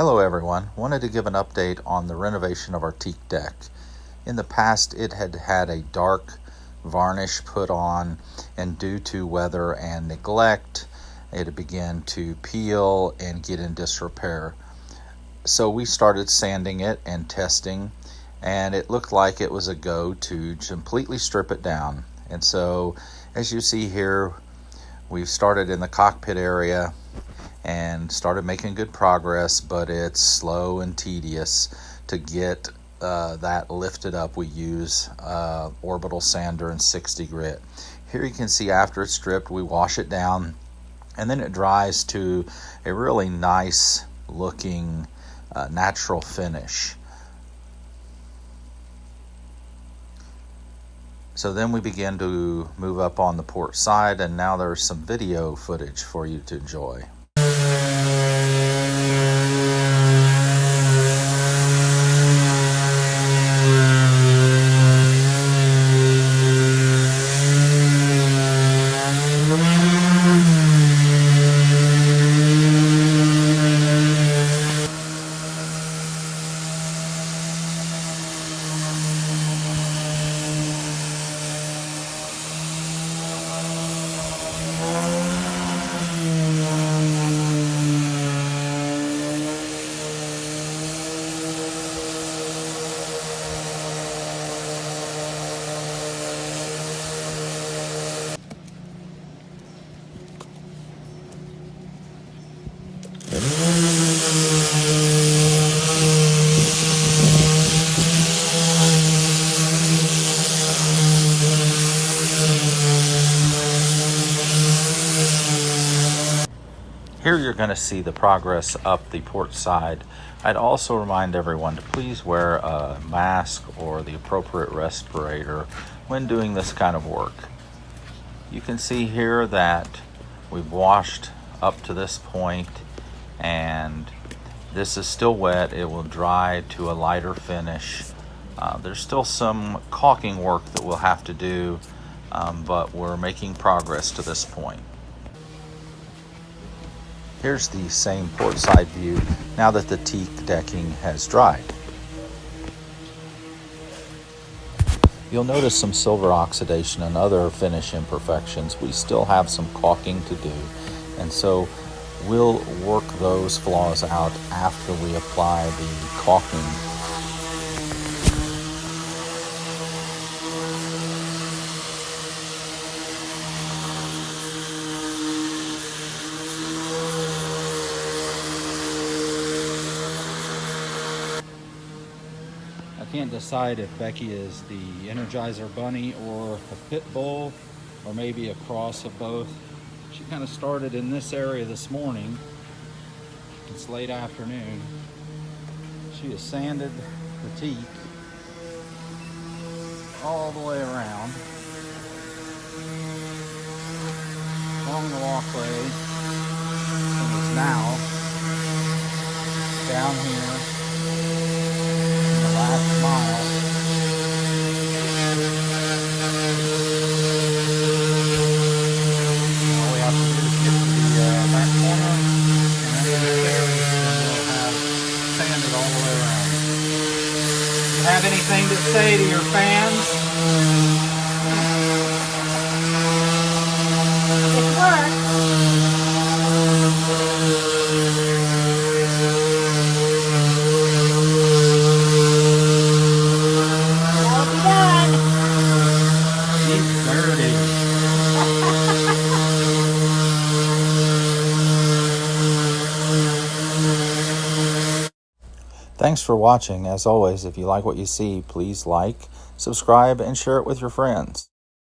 Hello everyone, wanted to give an update on the renovation of our teak deck. In the past it had had a dark varnish put on, and due to weather and neglect it had begun to peel and get in disrepair. So we started sanding it and testing, and it looked like it was a go to completely strip it down. And so as you see here, we've started in the cockpit area and started making good progress, but it's slow and tedious to get that lifted up. We use orbital sander and 60 grit. Here you can see after it's stripped, we wash it down and then it dries to a really nice looking natural finish. So then we begin to move up on the port side, and now there's some video footage for you to enjoy. Here you're going to see the progress up the port side. I'd also remind everyone to please wear a mask or the appropriate respirator when doing this kind of work. You can see here that we've washed up to this point, and this is still wet. It will dry to a lighter finish. There's still some caulking work that we'll have to do, but we're making progress to this point. Here's the same port side view now that the teak decking has dried. You'll notice some silver oxidation and other finish imperfections. We still have some caulking to do, and so we'll work those flaws out after we apply the caulking. I can't decide if Becky is the Energizer Bunny or a pit bull, or maybe a cross of both. She kind of started in this area this morning. It's late afternoon. She has sanded the teak all the way around along the walkway, and it's now down here last mile. All we have to do is get to the back corner, and then we'll have sanded all the way around. Do you have anything to say to your fans? It worked. Thanks for watching. As always, if you like what you see, please like, subscribe, and share it with your friends.